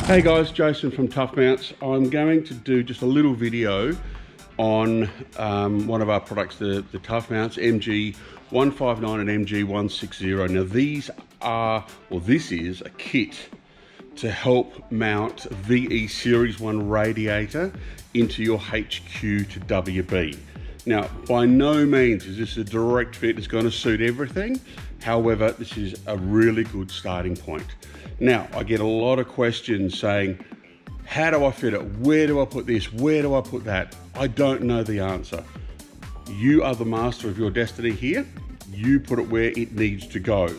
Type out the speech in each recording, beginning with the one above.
Hey guys, Jason from Tuff Mounts. I'm going to do just a little video on one of our products, the Tuff Mounts, MG159 and MG160. Now these are, or this is a kit to help mount VE Series 1 radiator into your HQ to WB. Now, by no means is this a direct fit. It's going to suit everything. However, this is a really good starting point. Now, I get a lot of questions saying, how do I fit it? Where do I put this? Where do I put that? I don't know the answer. You are the master of your destiny here. You put it where it needs to go.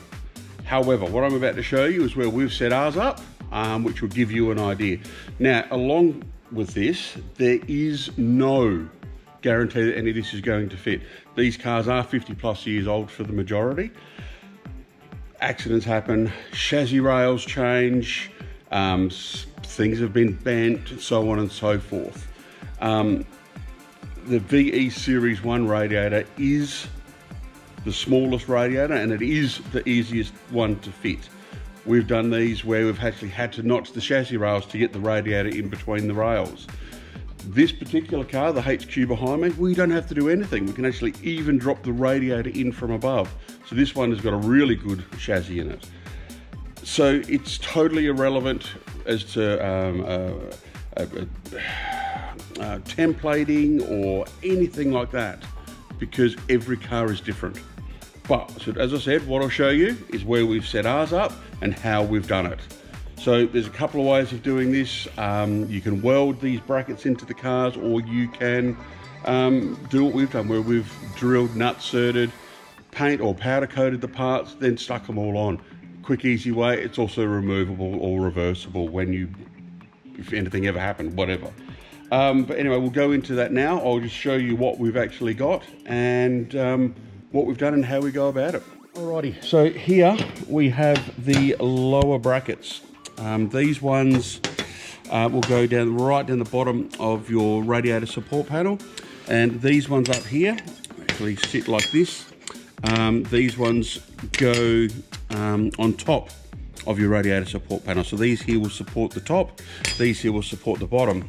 However, what I'm about to show you is where we've set ours up, which will give you an idea. Now, along with this, there is no guarantee that any of this is going to fit. These cars are 50+ years old for the majority. Accidents happen, chassis rails change, things have been bent, and so on and so forth. The VE Series 1 radiator is the smallest radiator, and it is the easiest one to fit. We've done these where we've actually had to notch the chassis rails to get the radiator in between the rails. This particular car, the HQ behind me, we don't have to do anything. We can actually even drop the radiator in from above. So this one has got a really good chassis in it. So it's totally irrelevant as to templating or anything like that, because every car is different. But so as I said, what I'll show you is where we've set ours up and how we've done it. So there's a couple of ways of doing this. You can weld these brackets into the cars, or you can do what we've done, where we've drilled, nut-certed, paint or powder coated the parts, then stuck them all on. Quick, easy way. It's also removable or reversible when if anything ever happened, whatever. But anyway, we'll go into that now. I'll just show you what we've actually got and what we've done and how we go about it. Alrighty, so here we have the lower brackets. These ones will go down right down the bottom of your radiator support panel, and these ones up here actually sit like this. These ones go on top of your radiator support panel. So these here will support the top, these here will support the bottom.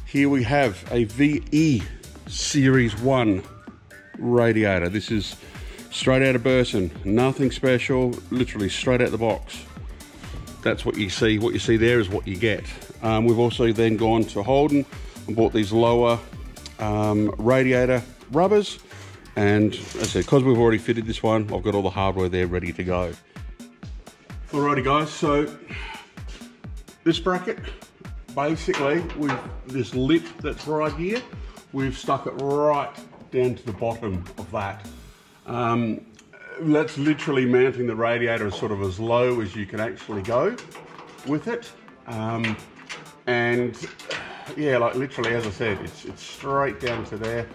Here we have a VE Series 1 radiator. This is straight out of Burson, nothing special, literally straight out the box. That's what you see. What you see there is what you get. We've also then gone to Holden and bought these lower radiator rubbers. And as I said, because we've already fitted this one, I've got all the hardware there ready to go. Alrighty guys, so this bracket, basically with this lip that's right here, we've stuck it right down to the bottom of that. That's literally mounting the radiator sort of as low as you can actually go with it. And yeah, like literally, as I said, it's straight down to there.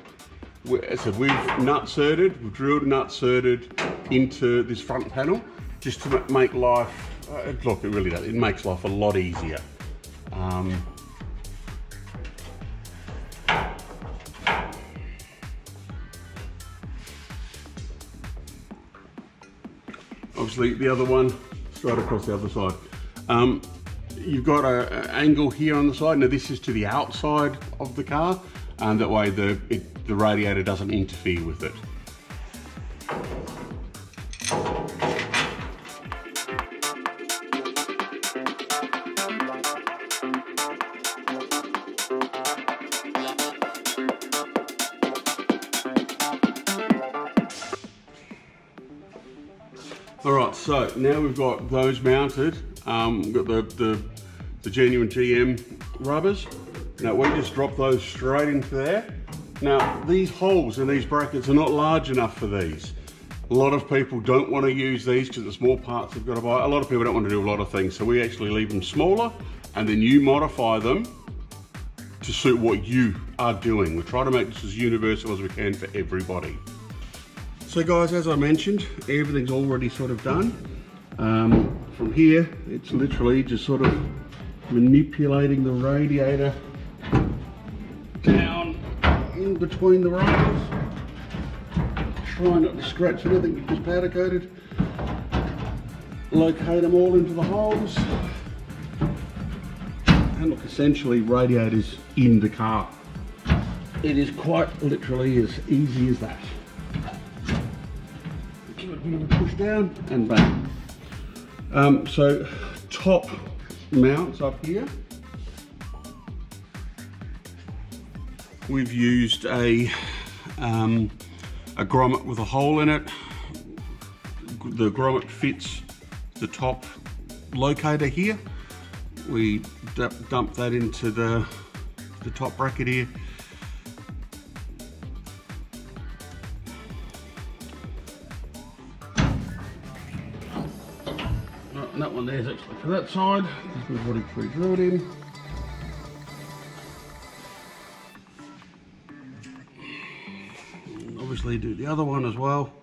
So we've nut-certed, we've drilled nut-certed into this front panel just to make life, look, it really does, it makes life a lot easier. Obviously the other one straight across the other side. You've got an angle here on the side. Now this is to the outside of the car, and that way the radiator doesn't interfere with it. Alright, so now we've got those mounted. We've got the genuine GM rubbers. Now we just drop those straight into there. Now these holes in these brackets are not large enough for these. A lot of people don't want to use these because the small parts they've got to buy. A lot of people don't want to do a lot of things, so we actually leave them smaller and then you modify them to suit what you are doing. We try to make this as universal as we can for everybody. So guys, as I mentioned, everything's already sort of done. From here, it's literally just sort of manipulating the radiator down in between the rails. Try not to scratch anything because powder coated. Locate them all into the holes. And look, essentially radiators in the car. It is quite literally as easy as that. Give it a bit of a push down and bang. So top mounts up here. We've used a grommet with a hole in it. The grommet fits the top locator here. We dump that into the top bracket here. And that one there's actually for that side. This is what it's pre-drilled in. And obviously do the other one as well.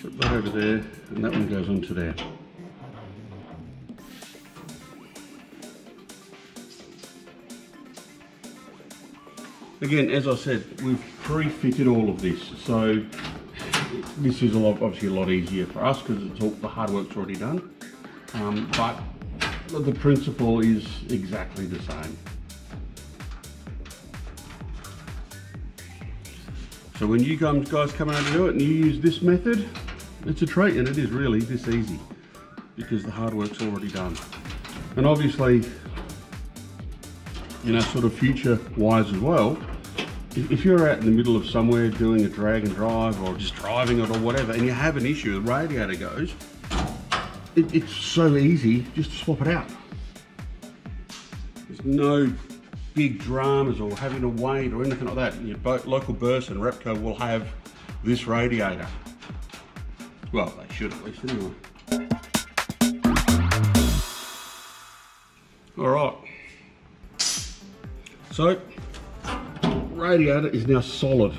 Slip that over there, and that one goes onto there. Again, as I said, we've pre-fitted all of this, so this is obviously a lot easier for us because it's all the hard work's already done. But the principle is exactly the same. So when you guys come out to do it and you use this method, it's a treat, and it is really this easy because the hard work's already done. And obviously, you know, sort of future wise as well, if you're out in the middle of somewhere doing a drag and drive or just driving it or whatever, and you have an issue, the radiator goes, it's so easy just to swap it out. There's no big dramas or having to wait or anything like that. Your local Burst and Repco will have this radiator. Well, they should at least anyway. All right. So, radiator is now solid.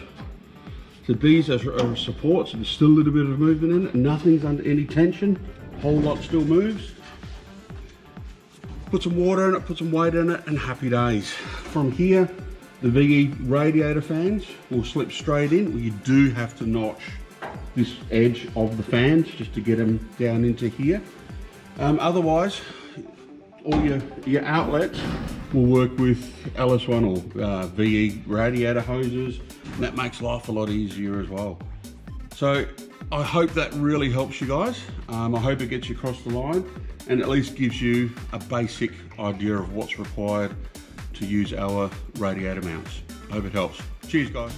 So these are supports, there's still a little bit of movement in it, nothing's under any tension, whole lot still moves. Put some water in it, put some weight in it, and happy days. From here, the VE radiator fans will slip straight in. Well, you do have to notch this edge of the fans just to get them down into here. Otherwise, all your outlets will work with LS1 or VE radiator hoses, and that makes life a lot easier as well. So I hope that really helps you guys. I hope it gets you across the line and at least gives you a basic idea of what's required to use our radiator mounts. I hope it helps. Cheers, guys.